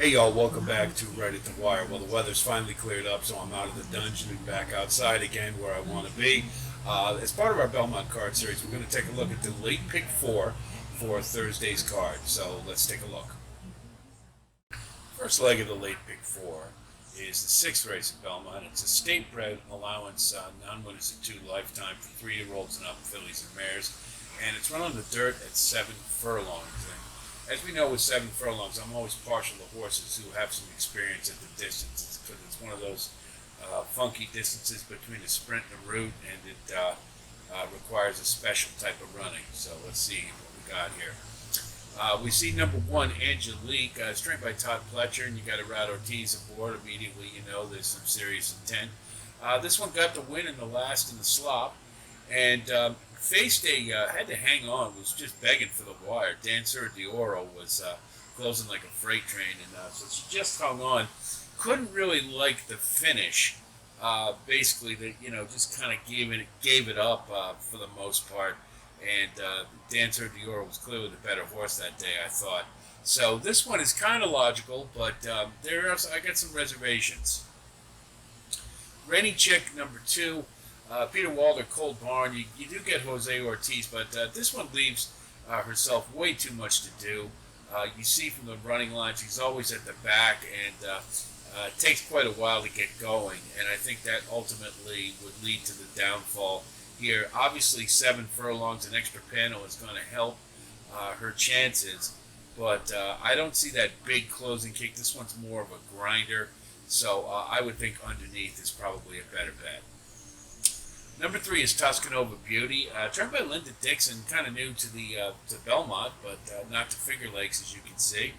Hey y'all, welcome back to Right at the Wire. Well, the weather's finally cleared up, so I'm out of the dungeon and back outside again where I want to be. As part of our Belmont card series, we're going to take a look at the late pick four for Thursday's card. So let's take a look. First leg of the late pick four is the sixth race at Belmont. It's a state bred allowance, non-winners at 2 lifetime for 3-year-olds and up, fillies and mares. And it's run on the dirt at 7 furlongs. As we know with 7 furlongs, I'm always partial to horses who have some experience at the distances because it's one of those funky distances between a sprint and a route, and it requires a special type of running. So let's see what we got here. We see number 1, Angelique, trained by Todd Pletcher, and you got a Rad Ortiz aboard. Immediately, you know there's some serious intent. This one got the win in the last in the slop, and faced had to hang on, was just begging for the wire. Dancer Dioro was closing like a freight train, and so she just hung on. Couldn't really like the finish. Basically, just kind of gave it up for the most part. And Dancer Dioro was clearly the better horse that day, I thought. So this one is kind of logical, but I got some reservations. Rainy Chick, number 2. Peter Walder, Cold Barn. You do get Jose Ortiz, but this one leaves herself way too much to do. You see from the running line, she's always at the back, and it takes quite a while to get going. And I think that ultimately would lead to the downfall here. Obviously, 7 furlongs, an extra panel is going to help her chances, but I don't see that big closing kick. This one's more of a grinder, so I would think underneath is probably a better bet. Number 3 is Tuscanova Beauty, trained by Linda Dixon, kind of new to to Belmont, but not to Finger Lakes, as you can see.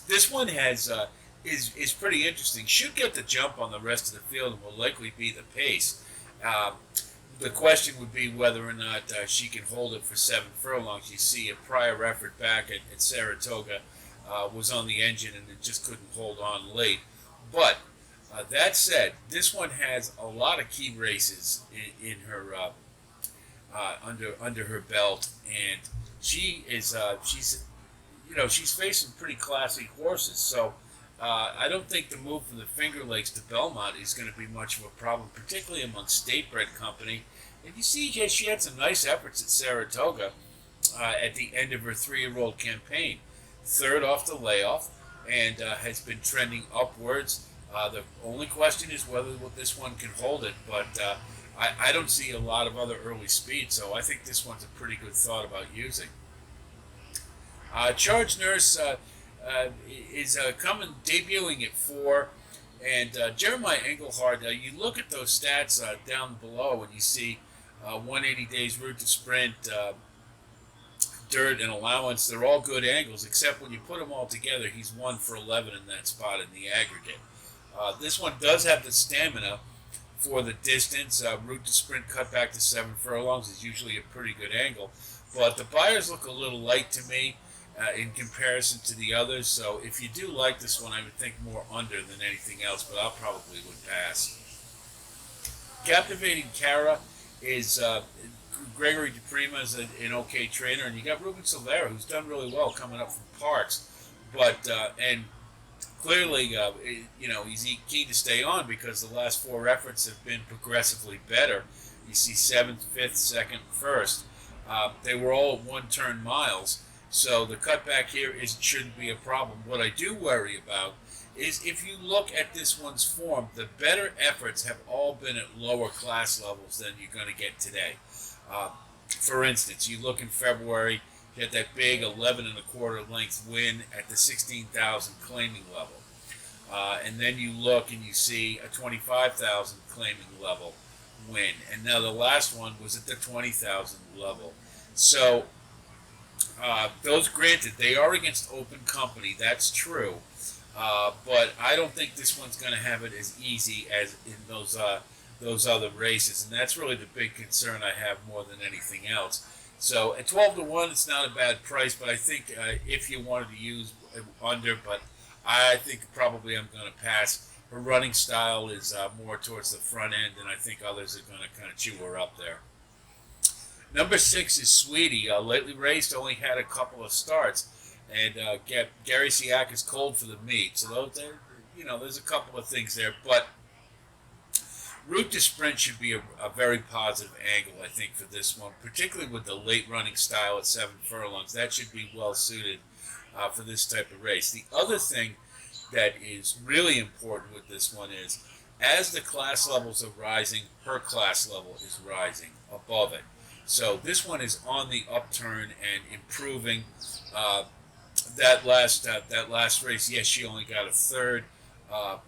This one is pretty interesting. Should get the jump on the rest of the field and will likely be the pace. The question would be whether or not she can hold it for 7 furlongs. You see a prior effort back at Saratoga was on the engine and it just couldn't hold on late. But that said, this one has a lot of key races in her under her belt, and she's facing pretty classy horses. So I don't think the move from the Finger Lakes to Belmont is going to be much of a problem, particularly among state-bred company. And you see, she had some nice efforts at Saratoga at the end of her 3-year-old campaign. 3rd off the layoff, and has been trending upwards. The only question is whether this one can hold it, but I don't see a lot of other early speed, so I think this one's a pretty good thought about using. Charge Nurse is debuting at 4, and Jeremiah Engelhardt, you look at those stats down below, and you see 180 days route to sprint, dirt, and allowance. They're all good angles, except when you put them all together, he's 1 for 11 in that spot in the aggregate. This one does have the stamina for the distance. Route to sprint cut back to 7 furlongs is usually a pretty good angle. But the Buyers look a little light to me in comparison to the others. So if you do like this one, I would think more under than anything else, but I'll probably would pass. Captivating Cara is Gregory DePrima is an okay trainer, and you got Ruben Silvera, who's done really well coming up from Parks. But and clearly, he's keen to stay on because the last 4 efforts have been progressively better. You see 7th, 5th, 2nd, 1st. They were all 1-turn miles, so the cutback here shouldn't be a problem. What I do worry about is if you look at this one's form, the better efforts have all been at lower class levels than you're going to get today. For instance, you look in February, you had that big 11.25 length win at the 16,000 claiming level. And then you look and you see a 25,000 claiming level win. And now the last one was at the 20,000 level. So those, granted, they are against open company. That's true. But I don't think this one's going to have it as easy as in those other races. And that's really the big concern I have more than anything else. So at 12-1, it's not a bad price, but I think if you wanted to use under, but I think probably I'm going to pass. Her running style is more towards the front end, and I think others are going to kind of chew her up there. Number 6 is Sweetie. Lately raced, only had a couple of starts. and Gary Siak is cold for the meat. So there's a couple of things there, but route to sprint should be a very positive angle, I think, for this one, particularly with the late running style at 7 furlongs. That should be well suited for this type of race. The other thing that is really important with this one is as the class levels are rising, her class level is rising above it. So this one is on the upturn and improving. Uh, that last race, yes, she only got a third,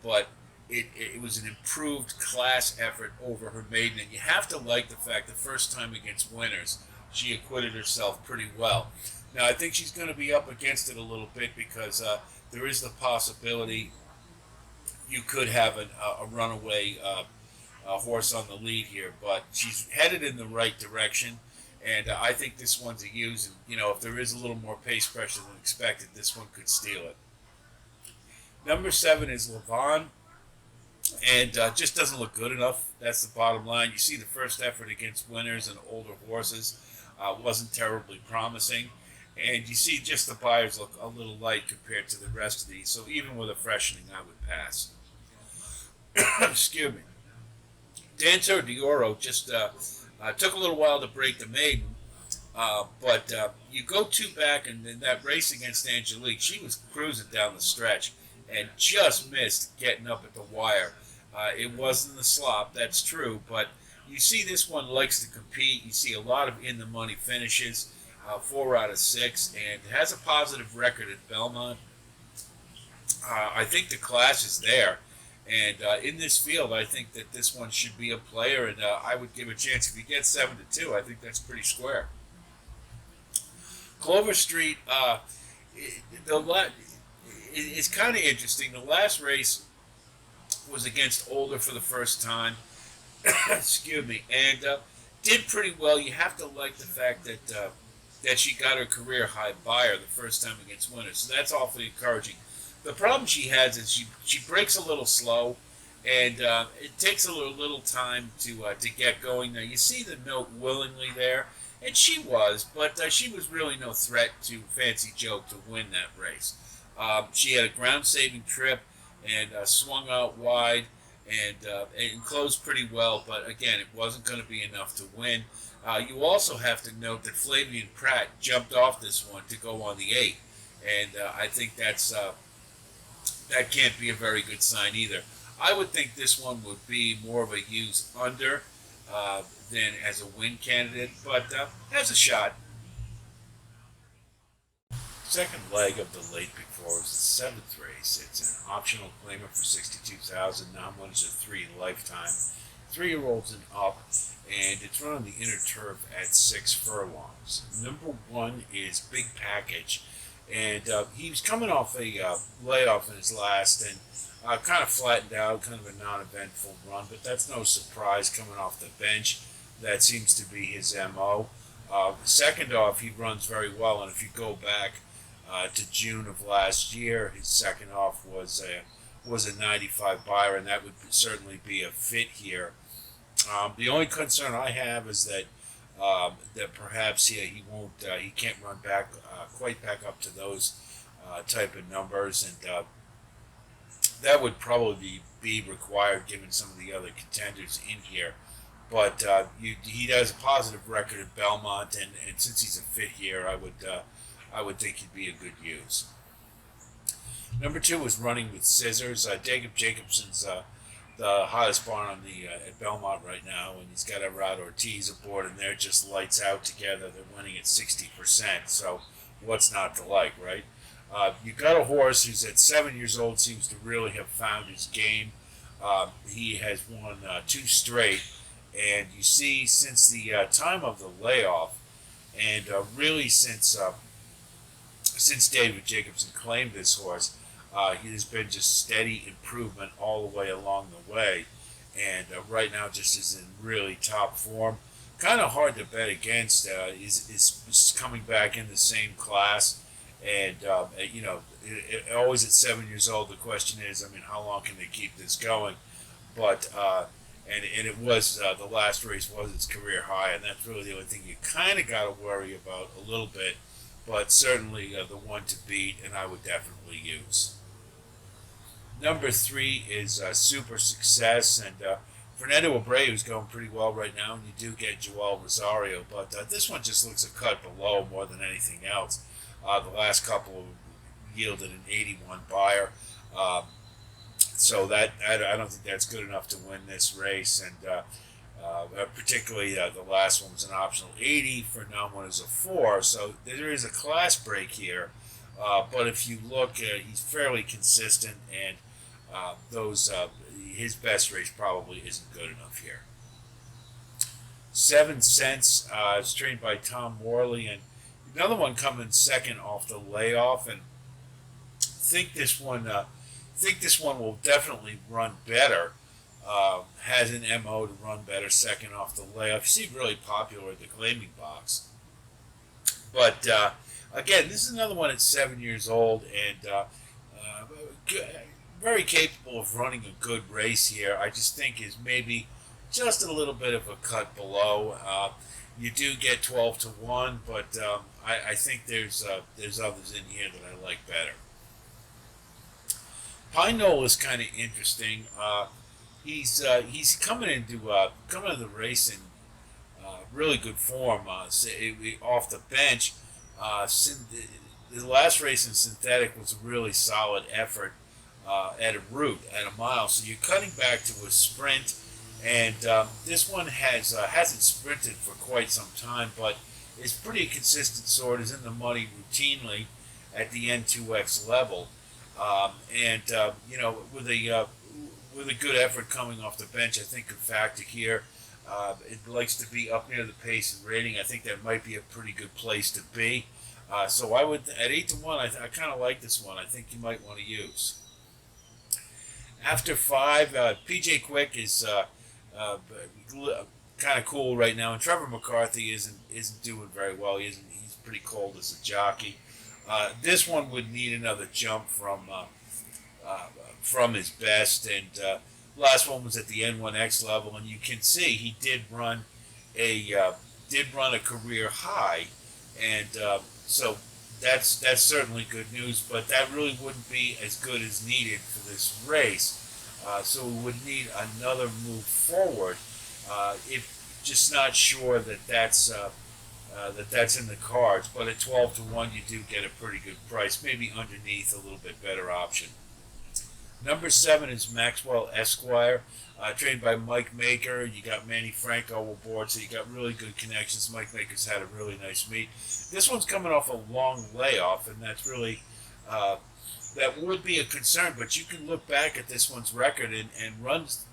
but it was an improved class effort over her maiden, and you have to like the fact the first time against winners, she acquitted herself pretty well. Now I think she's going to be up against it a little bit because there is the possibility you could have a runaway horse on the lead here, but she's headed in the right direction. And I think this one's a use. And, if there is a little more pace pressure than expected, this one could steal it. Number 7 is Levon, and just doesn't look good enough. That's the bottom line. You see the first effort against winners and older horses wasn't terribly promising. And you see just the buyers look a little light compared to the rest of these. So even with a freshening, I would pass. Excuse me. Dancer Dioro just took a little while to break the maiden, but you go 2 back, and in that race against Angelique, she was cruising down the stretch and just missed getting up at the wire. It wasn't the slop, that's true, but you see this one likes to compete. You see a lot of in-the-money finishes, 4 out of 6, and has a positive record at Belmont. I think the class is there. And in this field, I think that this one should be a player, and I would give a chance if you get 7-2. I think that's pretty square. Clover Street, it's kind of interesting. The last race was against Older for the first time. Excuse me, and did pretty well. You have to like the fact that she got her career high buyer the first time against winners, so that's awfully encouraging. The problem she has is she breaks a little slow, and it takes a little time to get going. Now you see the note willingly there, and she was, but she was really no threat to Fancy Joe to win that race. She had a ground-saving trip and swung out wide and closed pretty well, but again, it wasn't going to be enough to win. You also have to note that Flavian Pratt jumped off this one to go on the 8, and I think that can't be a very good sign either. I would think this one would be more of a use under than as a win candidate, but has a shot. Second leg of the late Big Four is the 7th race. It's an optional claimer for 62,000. Non-winners are 3 lifetime, 3-year-olds and up, and it's run on the inner turf at 6 furlongs. Number 1 is Big Package. And he was coming off a layoff in his last and kind of flattened out, kind of a non-eventful run, but that's no surprise coming off the bench. That seems to be his MO. Second off, he runs very well, and if you go back to June of last year, his second off was a 95 buyer, and that would certainly be a fit here. The only concern I have is that perhaps he won't he can't run back quite back up to those type of numbers, and that would probably be required given some of the other contenders in here. But he has a positive record at Belmont, and since he's a fit here, I would think he'd be a good use. Number 2 is Running with Scissors. Jacob Jacobson's the hottest barn on the at Belmont right now, and he's got Everard Ortiz aboard, and they're just lights out together. They're winning at 60%, so what's not to like, right? You got a horse who's at 7 years old, seems to really have found his game. He has won 2 straight, and you see since the time of the layoff, and really since David Jacobson claimed this horse, he has been just steady improvement all the way along the way, and right now just is in really top form. Kind of hard to bet against. Is coming back in the same class, and always at 7 years old. The question is, how long can they keep this going? But and it was the last race was its career high, and that's really the only thing you kind of got to worry about a little bit but certainly the one to beat, and I would definitely use. Number 3 is Super Success, and Fernando Abreu is going pretty well right now, and you do get Joel Rosario, but this one just looks a cut below more than anything else. The last couple yielded an 81 buyer, so that I don't think that's good enough to win this race, and particularly the last one was an optional 80 for now one is a 4, so there is a class break here. But if you look, he's fairly consistent, and those his best race probably isn't good enough here. 7 Cents is trained by Tom Morley, and another one coming second off the layoff, and think this one will definitely run better. Has an MO to run better second off the layoff. You see really popular at the claiming box. But again, this is another one at 7 years old, and very capable of running a good race here. I just think is maybe just a little bit of a cut below. You do get 12-1, but I think there's others in here that I like better. Pine Knoll is kind of interesting. He's coming into the race in really good form off the bench. The last race in synthetic was a really solid effort at a route at a mile. So you're cutting back to a sprint, and this one hasn't sprinted for quite some time, but is pretty consistent. Sort is in the money routinely at the N2X level, and with a good effort coming off the bench, I think could factor here. It likes to be up near the pace and rating. I think that might be a pretty good place to be. So I would, at 8-1, I kind of like this one. I think you might want to use. After 5, PJ Quick is kind of cool right now, and Trevor McCarthy isn't doing very well. He's pretty cold as a jockey. This one would need another jump from his best, and last one was at the N1X level, and you can see he did run a career high, and so that's certainly good news. But that really wouldn't be as good as needed for this race. So we would need another move forward. If just not sure that's in the cards, but at 12-1 you do get a pretty good price. Maybe underneath a little bit better option. Number 7 is Maxwell Esquire, trained by Mike Maker. You got Manny Franco aboard, so you got really good connections. Mike Maker's had a really nice meet. This one's coming off a long layoff, and that's really that would be a concern. But you can look back at this one's record and runs.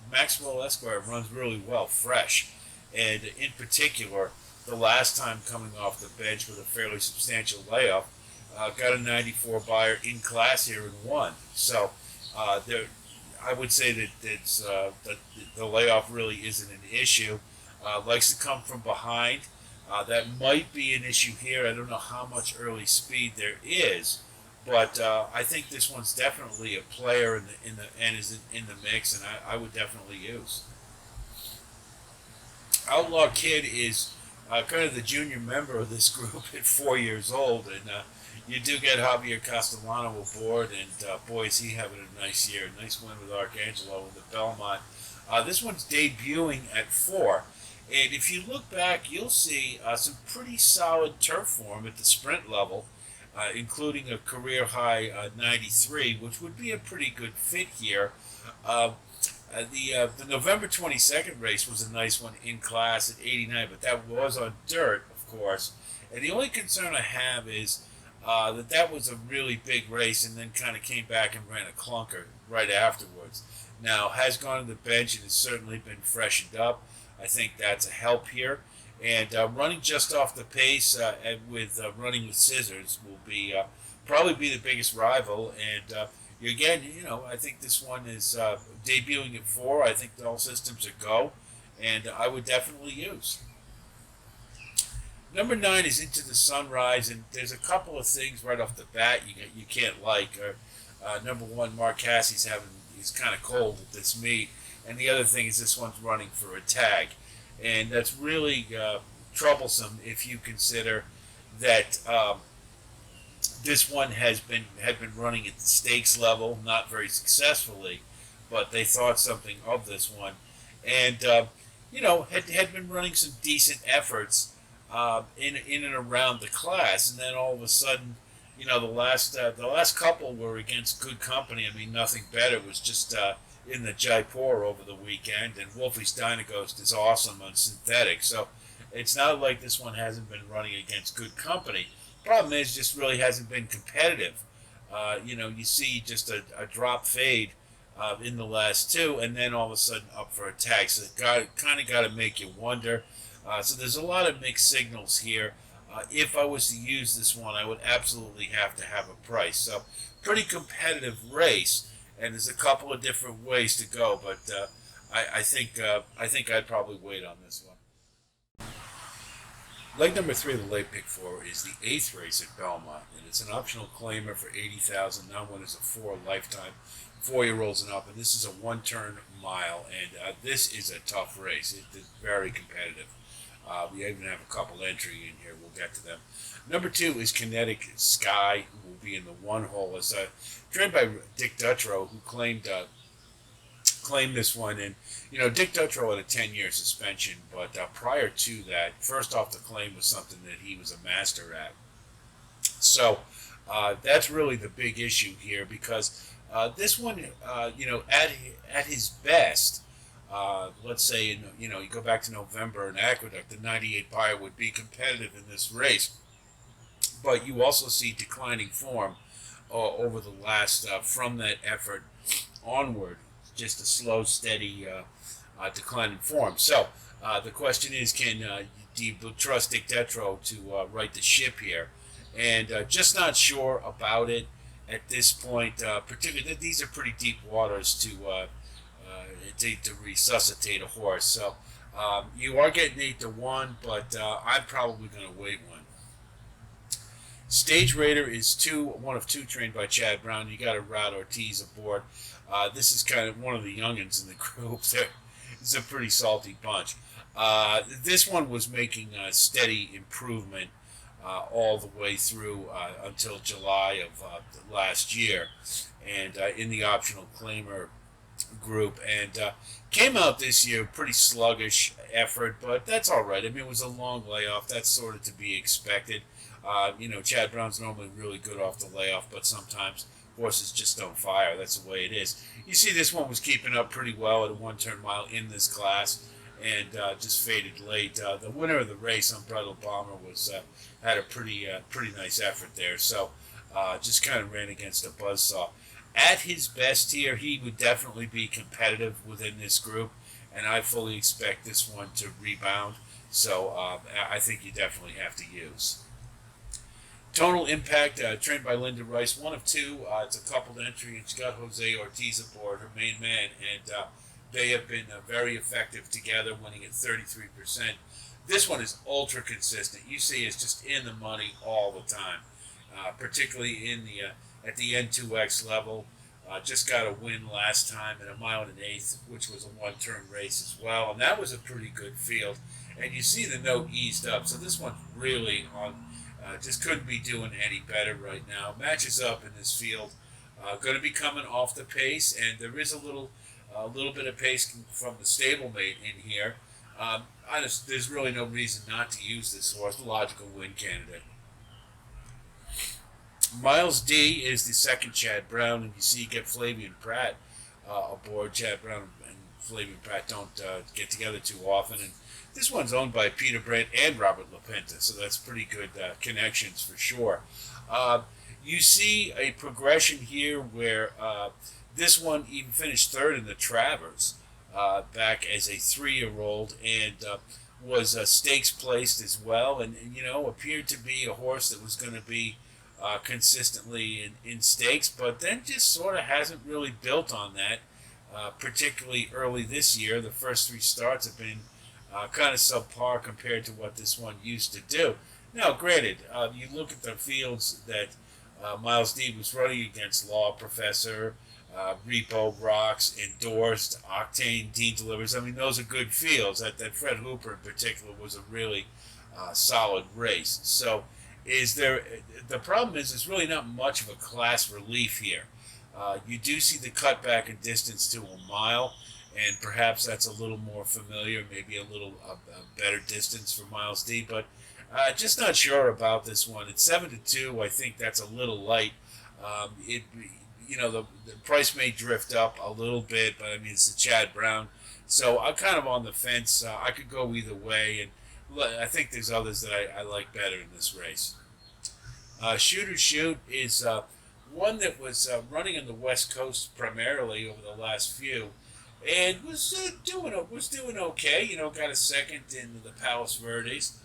Maxwell Esquire runs really well, fresh, and in particular, the last time coming off the bench with a fairly substantial layoff. Got a 94 buyer in class here and won. So I would say that the layoff really isn't an issue. Likes to come from behind. That might be an issue here. I don't know how much early speed there is, but I think this one's definitely a player and is in the mix, and I would definitely use. Outlaw Kid is kind of the junior member of this group at 4 years old, and you do get Javier Castellano aboard, and boy, is he having a nice year. Nice win with Arcangelo in the Belmont. This one's debuting at 4. And if you look back, you'll see some pretty solid turf form at the sprint level, including a career high 93, which would be a pretty good fit here. The November 22nd race was a nice one in class at 89, but that was on dirt, of course. And the only concern I have is that was a really big race, and then kind of came back and ran a clunker right afterwards. Now, has gone to the bench and has certainly been freshened up. I think that's a help here. And running just off the pace with running with scissors will be probably be the biggest rival. And again, I think this one is debuting at 4. I think all systems are go, and I would definitely use. Number 9 is Into the Sunrise, and there's a couple of things right off the bat you can't like. Number 1, Mark Cassie's he's kind of cold at this meet, and the other thing is this one's running for a tag, and that's really troublesome if you consider that this one had been running at the stakes level, not very successfully, but they thought something of this one, and had been running some decent efforts in and around the class, and then all of a sudden, the last couple were against good company. I mean, Nothing Better was just in the Jaipur over the weekend, and Wolfie's Dynagost is awesome on synthetic. So it's not like this one hasn't been running against good company. Problem is, just really hasn't been competitive. You see just a drop fade in the last two, and then all of a sudden up for a tag. So it kind of got to make you wonder. So there's a lot of mixed signals here. If I was to use this one, I would absolutely have to have a price. So pretty competitive race, and there's a couple of different ways to go, but I think I'd probably wait on this one. Leg number 3 of the late pick 4 is the 8th race at Belmont, and it's an optional claimer for $80,000. Now one is a 4 lifetime, 4-year-olds and up, and this is a 1-turn mile, and this is a tough race. It's very competitive. We even have a couple entry in here. We'll get to them. Number 2 is Kinetic Sky, who will be in the 1 hole. It's trained by Dick Dutrow, who claimed this one. And, Dick Dutrow had a 10-year suspension, but prior to that, first off, the claim was something that he was a master at. So that's really the big issue here, because this one, at his best, let's say, you go back to November in Aqueduct, the 98 buyer would be competitive in this race. But you also see declining form over the last, from that effort onward, just a slow, steady decline in form. So the question is, do you trust Dick Dutrow to right the ship here? And just not sure about it at this point. Particularly, these are pretty deep waters to resuscitate a horse. So you are getting 8-1, but I'm probably going to wait one. Stage Raider is one of two trained by Chad Brown. You got a Rod Ortiz aboard. This is kind of one of the youngins in the group. It's a pretty salty bunch. This one was making a steady improvement all the way through until July of last year, and in the optional claimer group, and came out this year pretty sluggish effort, but that's all right. I mean, it was a long layoff. That's sort of to be expected. Chad Brown's normally really good off the layoff, but sometimes horses just don't fire. That's the way it is. You see, this one was keeping up pretty well at a 1-turn mile in this class, and just faded late. The winner of the race, Unbridled Bomber, had a pretty nice effort there. So just kind of ran against a buzzsaw. At his best here, he would definitely be competitive within this group, and I fully expect this one to rebound. So I think you definitely have to use. Tonal Impact, trained by Linda Rice, one of two. It's a coupled entry, and she's got Jose Ortiz aboard, her main man, and they have been very effective together, winning at 33%. This one is ultra consistent. You see, it's just in the money all the time, particularly in the at the N2X level. Just got a win last time at 1 1/8, which was a 1-turn race as well, and that was a pretty good field. And you see the note eased up, so this one's really on. Just couldn't be doing any better right now. Matches up in this field. Going to be coming off the pace, and there is a little bit of pace from the stablemate in here. There's really no reason not to use this horse. Logical win candidate. Miles D is the second Chad Brown, and you see you get Flavian Pratt aboard. Chad Brown and Flavian Pratt don't get together too often, and this one's owned by Peter Brandt and Robert LaPenta, so that's pretty good connections for sure. You see a progression here where this one even finished third in the Travers back as a 3-year-old, and was stakes placed as well, and appeared to be a horse that was going to be consistently in stakes, but then just sort of hasn't really built on that, particularly early this year. The first 3 starts have been kind of subpar compared to what this one used to do. Now, granted, you look at the fields that Miles D was running against: Law Professor, Repo, Rocks, Endorsed, Octane, Dean Delivers. I mean, those are good fields. That Fred Hooper in particular was a really solid race. So is there. The problem is there's really not much of a class relief here. You do see the cutback in distance to a mile, and perhaps that's a little more familiar, maybe a better distance for Miles D. But just not sure about this one. It's 7-2. I think that's a little light. It the price may drift up a little bit, but I mean it's the Chad Brown, so I'm kind of on the fence. I could go either way, and I think there's others that I like better in this race. Shoot or Shoot is one that was running on the West Coast primarily over the last few, and was doing okay. Got a second in the Palos Verdes,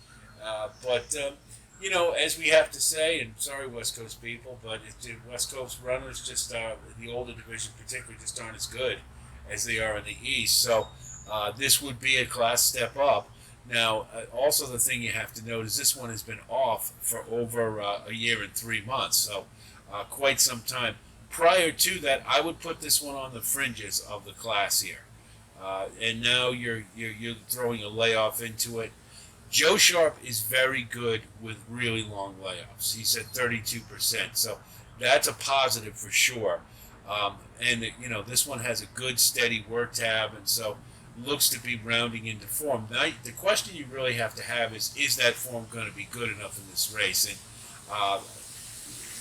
but as we have to say, and sorry West Coast people, but West Coast runners just the older division particularly just aren't as good as they are in the East. So this would be a class step up. Now, also the thing you have to note is this one has been off for over a year and 3 months, so quite some time. Prior to that, I would put this one on the fringes of the class here, and now you're throwing a layoff into it. Joe Sharp is very good with really long layoffs. He's at 32%, so that's a positive for sure. And this one has a good steady work tab, and so looks to be rounding into form. Now, the question you really have to have is that form going to be good enough in this race? And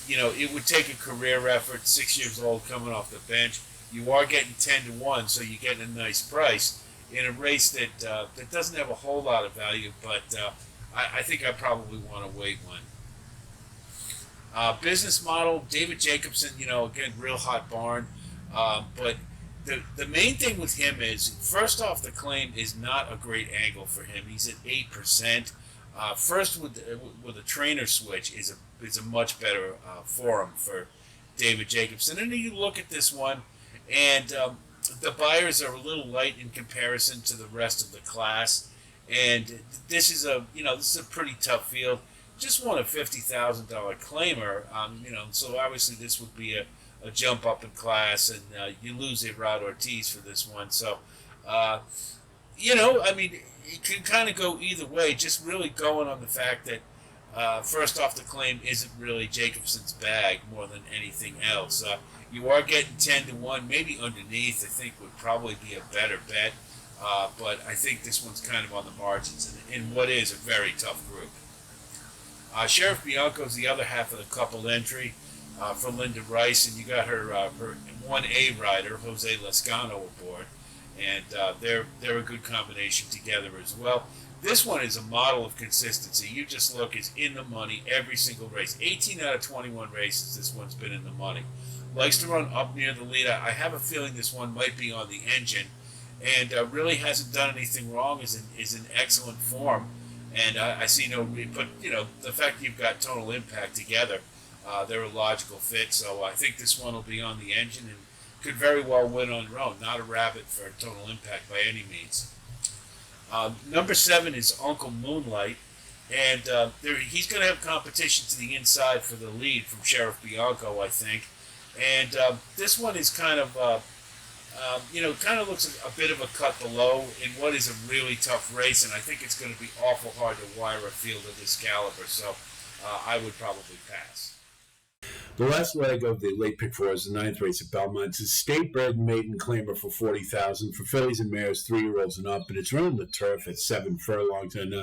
it would take a career effort. 6 years old, coming off the bench. You are getting 10-1, so you're getting a nice price in a race that doesn't have a whole lot of value. But I think I probably want to wait one. Business model, David Jacobson. Again, real hot barn, but. The main thing with him is, first off, the claim is not a great angle for him. He's at 8%. First, with a trainer switch is a much better forum for David Jacobson. And then you look at this one, and the buyers are a little light in comparison to the rest of the class. And this is a pretty tough field. Just won a $50,000 claimer. So obviously this would be a jump up in class, and you lose Rod Ortiz for this one. So, it can kind of go either way, just really going on the fact that, first off, the claim isn't really Jacobson's bag more than anything else. You are getting 10-1, maybe underneath, I think would probably be a better bet, but I think this one's kind of on the margins in what is a very tough group. Sheriff Bianco's the other half of the coupled entry. For Linda Rice, and you got her 1A rider, Jose Lascano, aboard, and they're a good combination together as well. This one is a model of consistency. You just look, it's in the money every single race. 18 out of 21 races, this one's been in the money. Likes to run up near the lead. I have a feeling this one might be on the engine, and really hasn't done anything wrong. Is in excellent form, and I see no. But the fact you've got Total Impact together. They're a logical fit, so I think this one will be on the engine and could very well win on their own. Not a rabbit for Total Impact by any means. Number 7 is Uncle Moonlight, and he's going to have competition to the inside for the lead from Sheriff Bianco, I think. And this one is kind of looks a bit of a cut below in what is a really tough race, and I think it's going to be awful hard to wire a field of this caliber, so I would probably pass. The last leg of the late pick 4 is the 9th race at Belmont. It's a state-bred maiden claimer for $40,000 for fillies and mares, 3-year-olds and up, and it's running the turf at 7 furlongs. And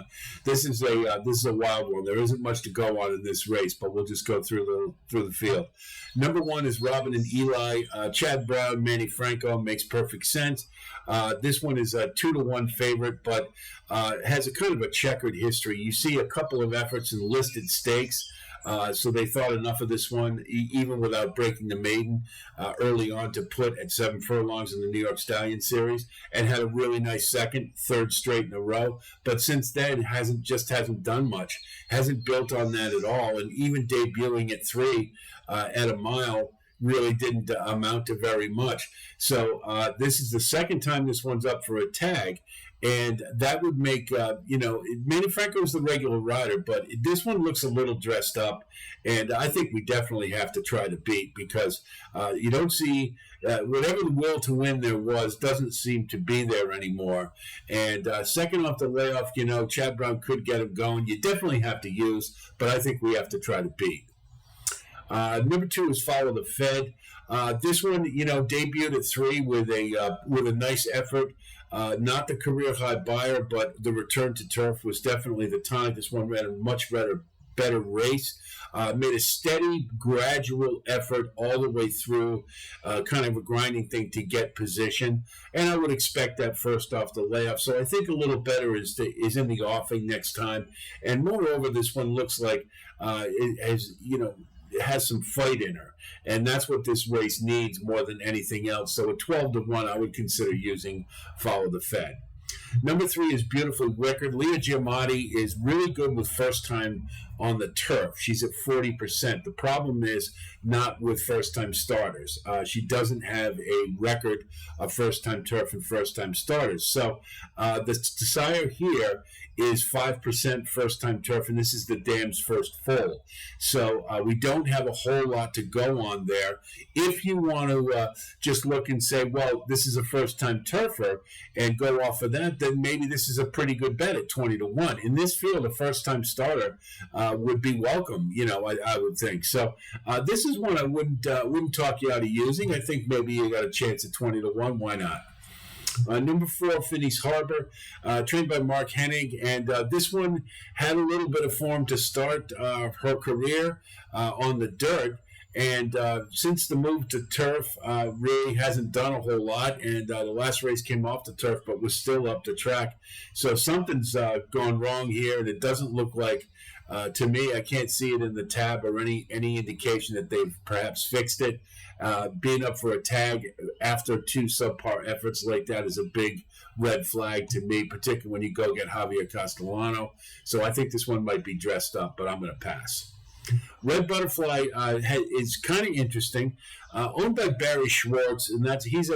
this is a wild one. There isn't much to go on in this race, but we'll just go through the field. Number 1 is Robin and Eli. Chad Brown, Manny Franco makes perfect sense. This one is a 2-1 favorite, but has a kind of a checkered history. You see a couple of efforts in listed stakes. So they thought enough of this one, even without breaking the maiden early on, to put at 7 furlongs in the New York Stallion Series, and had a really nice third straight in a row. But since then, hasn't done much, hasn't built on that at all, and even debuting at 3 at a mile really didn't amount to very much. So this is the second time this one's up for a tag. And that would make, Manny Franco was the regular rider, but this one looks a little dressed up. And I think we definitely have to try to beat, because you don't see whatever the will to win there was doesn't seem to be there anymore. And second off the layoff, Chad Brown could get him going. You definitely have to use, but I think we have to try to beat. Number 2 is Follow the Fed. This one, debuted at 3 with a nice effort. Not the career high buyer, but the return to turf was definitely the time. This one ran a much better race. Made a steady, gradual effort all the way through, kind of a grinding thing to get position. And I would expect that first off the layoff. So I think a little better is in the offing next time. And moreover, this one looks like it has some fight in her. And that's what this race needs more than anything else. So at 12-1, I would consider using Follow the Fed. Number 3 is Beautifully Wicked. Leah Giamatti is really good with first time on the turf. She's at 40%. The problem is not with first-time starters. She doesn't have a record of first-time turf and first-time starters. So the sire here is 5% first-time turf, and this is the dam's first foal. So we don't have a whole lot to go on there. If you want to just look and say, well, this is a first-time turfer, and go off of that, then maybe this is a pretty good bet at 20-1. In this field, a first-time starter would be welcome, I would think. So this is one I wouldn't talk you out of using. I think maybe you got a chance at 20-1. Why not? Number 4, Phineas Harbor, trained by Mark Hennig, and this one had a little bit of form to start her career on the dirt. And since the move to turf, really hasn't done a whole lot. And the last race came off the turf, but was still up the track. So something's gone wrong here, and it doesn't look like, to me, I can't see it in the tab or any indication that they've perhaps fixed it. Being up for a tag after 2 subpar efforts like that is a big red flag to me, particularly when you go get Javier Castellano. So I think this one might be dressed up, but I'm going to pass. Red Butterfly is kind of interesting. Owned by Barry Schwartz, and he's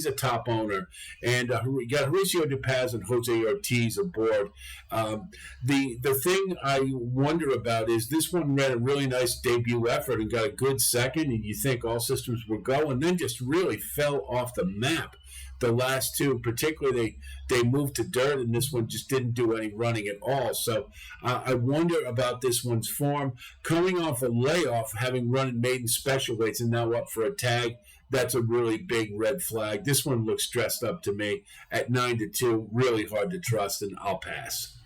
a top owner. And we got Mauricio De Paz and Jose Ortiz aboard. The thing I wonder about is this one ran a really nice debut effort and got a good second, and you think all systems were go, and then just really fell off the map. The last 2, particularly, they moved to dirt, and this one just didn't do any running at all. So I wonder about this one's form. Coming off a layoff, having run in maiden special weights and now up for a tag, that's a really big red flag. This one looks dressed up to me at 9-2. Really hard to trust, and I'll pass.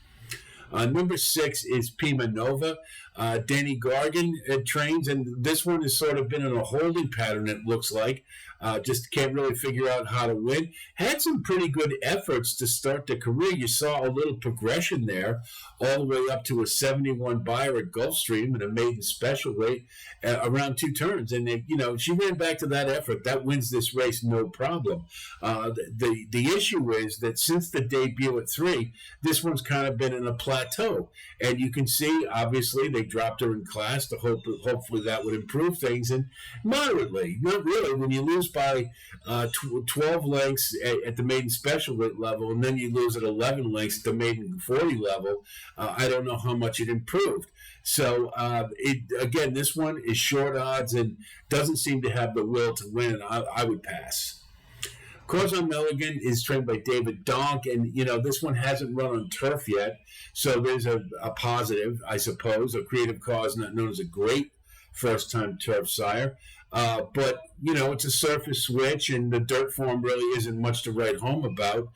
Number 6 is Pima Nova. Danny Gargan trains, and this one has sort of been in a holding pattern, it looks like. Just can't really figure out how to win. Had some pretty good efforts to start the career. You saw a little progression there, all the way up to a 71 buyer at Gulfstream and a maiden special weight around 2 turns. And, she ran back to that effort. That wins this race, no problem. The issue is that since the debut at 3, this one's kind of been in a plateau. And you can see, obviously, they dropped her in class to hopefully that would improve things. And moderately, not really, when you lose by 12 lengths at the maiden special weight level, and then you lose at 11 lengths at the maiden 40 level, I don't know how much it improved. So, again, this one is short odds and doesn't seem to have the will to win. I would pass. Corzon Milligan is trained by David Donk, and, this one hasn't run on turf yet, so there's a positive, I suppose, a creative cause not known as a great first-time turf sire. But, it's a surface switch, and the dirt form really isn't much to write home about.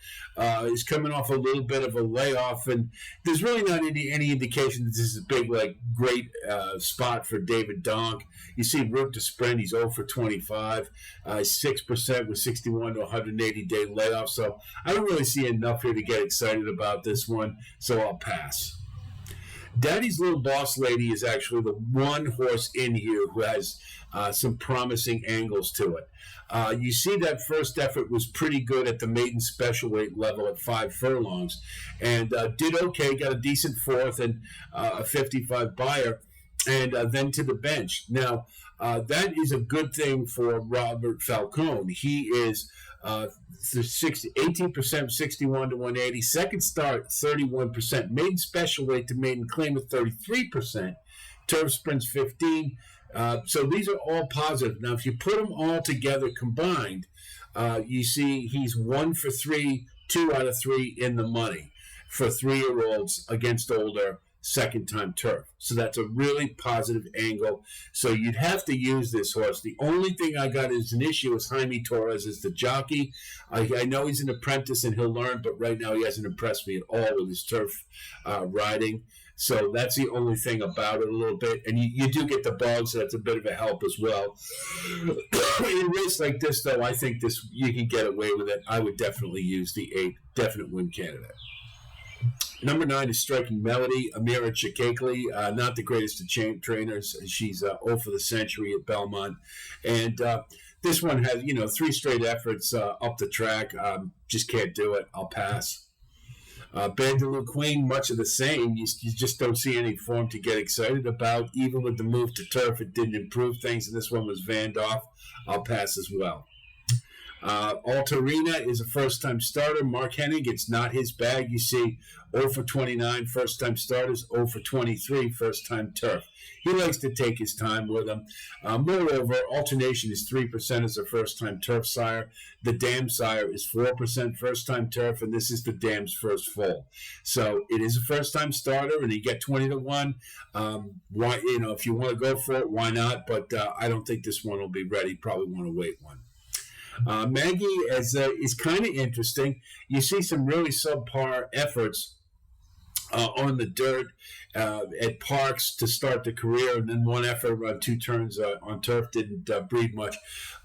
He's coming off a little bit of a layoff, and there's really not any indication that this is a big, great spot for David Donk. You see route to sprint, he's 0 for 25, 6% with 61 to 180-day layoff. So I don't really see enough here to get excited about this one, so I'll pass. Daddy's Little Boss Lady is actually the one horse in here who has some promising angles to it. You see that first effort was pretty good at the maiden special weight level at 5 furlongs, and did okay, got a decent 4th and a 55 buyer. and then to the bench. Now, that is a good thing for Robert Falcone. He is 18%, 61 to 180. Second start, 31%. Maiden special weight to maiden claim at 33%. Turf sprints 15. So these are all positive. Now, if you put them all together combined, you see he's 1 for 3, 2 out of 3 in the money for 3-year-olds against older second-time turf. So that's a really positive angle. So you'd have to use this horse. The only thing I got is an issue is Jaime Torres is the jockey. I know he's an apprentice and he'll learn, but right now he hasn't impressed me at all with his turf riding. So that's the only thing about it a little bit. And you do get the bog, so that's a bit of a help as well. In a race like this, though, I think this you can get away with it. I would definitely use the 8, definite win candidate. Number 9 is Striking Melody, Amira Chikakli, not the greatest of trainers. She's 0 for the century at Belmont. And this one has, 3 straight efforts up the track. Just can't do it. I'll pass. Bandaloo Queen, much of the same. You just don't see any form to get excited about. Even with the move to turf, it didn't improve things, and this one was vanned off. I'll pass as well. Altarina is a first-time starter. Mark Hennig, it's not his bag. You see 0 for 29 first-time starters, 0 for 23 first-time turf. He likes to take his time with them. Moreover, alternation is 3% as a first-time turf sire. The dam sire is 4% first-time turf, and this is the dam's first foal. So it is a first-time starter, and you get 20 to 1. Why, if you want to go for it, why not? But I don't think this one will be ready. Probably want to wait one. Maggie is kind of interesting. You see some really subpar efforts on the dirt at Parks to start the career, and then one effort on 2 turns on turf didn't breed much.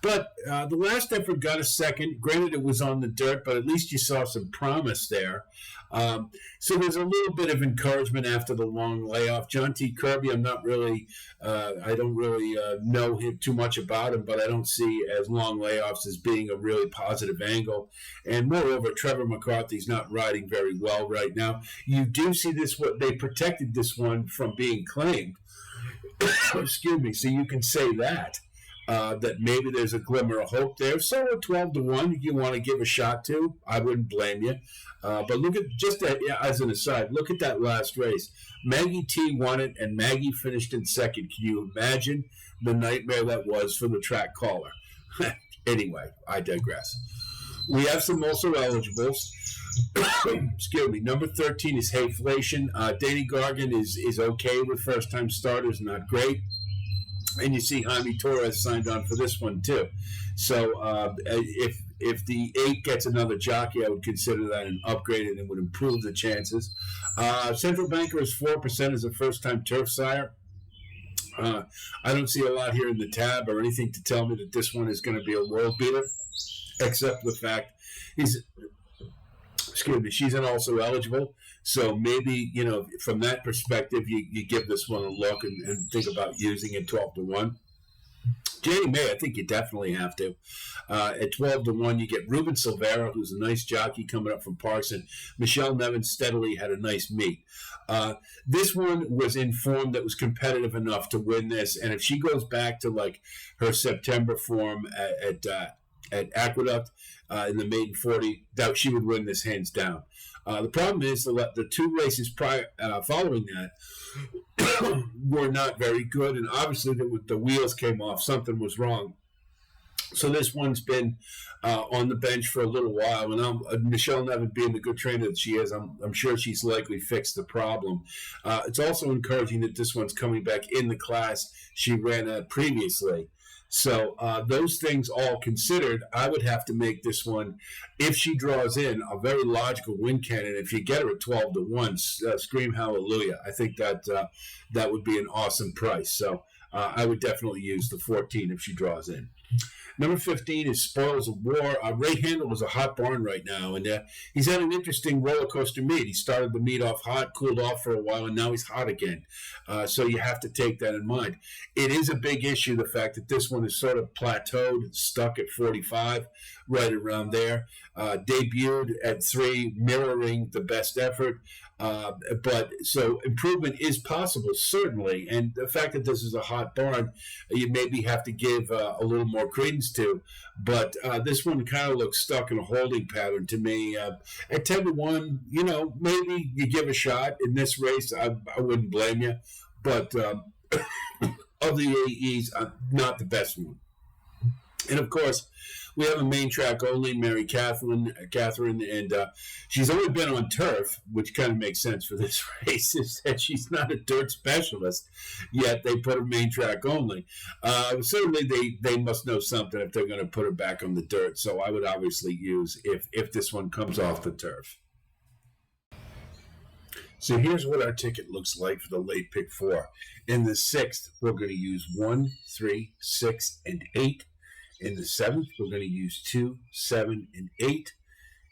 But the last effort got a second. Granted, it was on the dirt, but at least you saw some promise there. So there's a little bit of encouragement after the long layoff. John T. Kirby, I don't really know him too much about him, but I don't see as long layoffs as being a really positive angle. And moreover, Trevor McCarthy's not riding very well right now. You do see this, they protected this one from being claimed. Excuse me. So you can say that maybe there's a glimmer of hope there. So at 12 to 1, you want to give a shot to, I wouldn't blame you. But look at just that, as an aside, look at that last race. Maggie T won it, and Maggie finished in second. Can you imagine the nightmare that was for the track caller? Anyway, I digress. We have some also eligibles. Excuse me. Number 13 is Hayflation. Danny Gargan is okay with first-time starters, not great. And you see Jaime Torres signed on for this one, too. So if the 8 gets another jockey, I would consider that an upgrade, and it would improve the chances. Central Banker is 4% as a first-time turf sire. I don't see a lot here in the tab or anything to tell me that this one is going to be a world beater, except the fact she's an also eligible. So maybe, from that perspective, you give this one a look and think about using it 12 to 1. Janie May, I think you definitely have to. At 12 to 1, you get Ruben Silvera, who's a nice jockey coming up from Parks, and Michelle Nevin steadily had a nice meet. This one was in form that was competitive enough to win this, and if she goes back to like her September form at Aqueduct in the maiden 40, that she would win this hands down. The problem is the 2 races following that were not very good, and obviously the wheels came off. Something was wrong. So this one's been on the bench for a little while, and Michelle Nevin, being the good trainer that she is, I'm sure she's likely fixed the problem. It's also encouraging that this one's coming back in the class she ran at previously. So those things all considered, I would have to make this one, if she draws in, a very logical win candidate. If you get her at 12 to 1, scream hallelujah. I think that would be an awesome price. So I would definitely use the 14 if she draws in. Number 15 is Spoils of War. Ray Handel is a hot barn right now, and he's had an interesting roller coaster meet. He started the meet off hot, cooled off for a while, and now he's hot again. So you have to take that in mind. It is a big issue, the fact that this one is sort of plateaued, stuck at 45, right around there. Debuted at 3, mirroring the best effort. But so improvement is possible, certainly. And the fact that this is a hot barn, you maybe have to give a little more credence to. But this one kind of looks stuck in a holding pattern to me. At 10-1, maybe you give a shot in this race. I wouldn't blame you. But of the AEs, not the best one. And of course, we have a main track only, Mary Catherine, and she's only been on turf, which kind of makes sense for this race, is that she's not a dirt specialist, yet they put her main track only. Certainly, they must know something if they're going to put her back on the dirt, so I would obviously use if this one comes off the turf. So here's what our ticket looks like for the late pick 4. In the 6th, we're going to use 1, 3, 6, and 8. In the 7th, we're going to use 2, 7, and 8.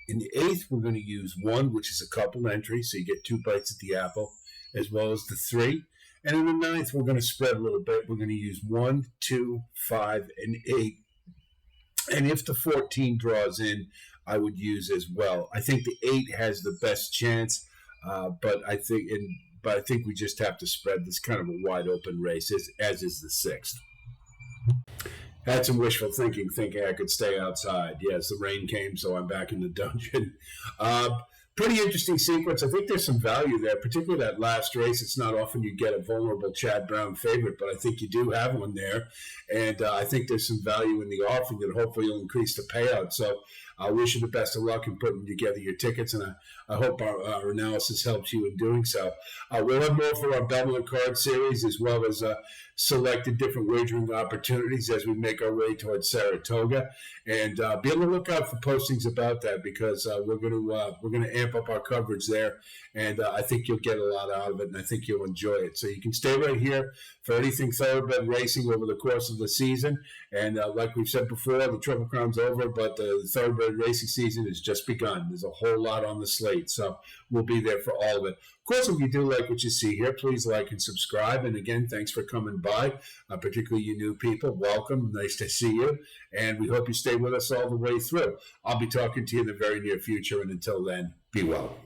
In the 8th, we're going to use 1, which is a couple entries, so you get 2 bites at the apple, as well as the 3. And in the 9th, we're going to spread a little bit. We're going to use 1, 2, 5, and 8. And if the 14 draws in, I would use as well. I think the 8 has the best chance, but I think we just have to spread this kind of a wide open race, as is the 6th. Had some wishful thinking I could stay outside. Yes, the rain came, so I'm back in the dungeon. Pretty interesting sequence. I think there's some value there, particularly that last race. It's not often you get a vulnerable Chad Brown favorite, but I think you do have one there. And I think there's some value in the offering that hopefully will increase the payout. So I wish you the best of luck in putting together your tickets, and I hope our analysis helps you in doing so. We'll have more for our Belmont card series, as well as selected different wagering opportunities as we make our way towards Saratoga. And be on the lookout for postings about that, because we're going to amp up our coverage there, and I think you'll get a lot out of it, and I think you'll enjoy it. So you can stay right here for anything thoroughbred racing over the course of the season. And like we've said before, the Triple Crown's over, but the thoroughbred racing season has just begun. There's a whole lot on the slate, so we'll be there for all of it. Of course, if you do like what you see here, please like and subscribe. And again, thanks for coming by, particularly you new people. Welcome. Nice to see you. And we hope you stay with us all the way through. I'll be talking to you in the very near future. And until then, be well.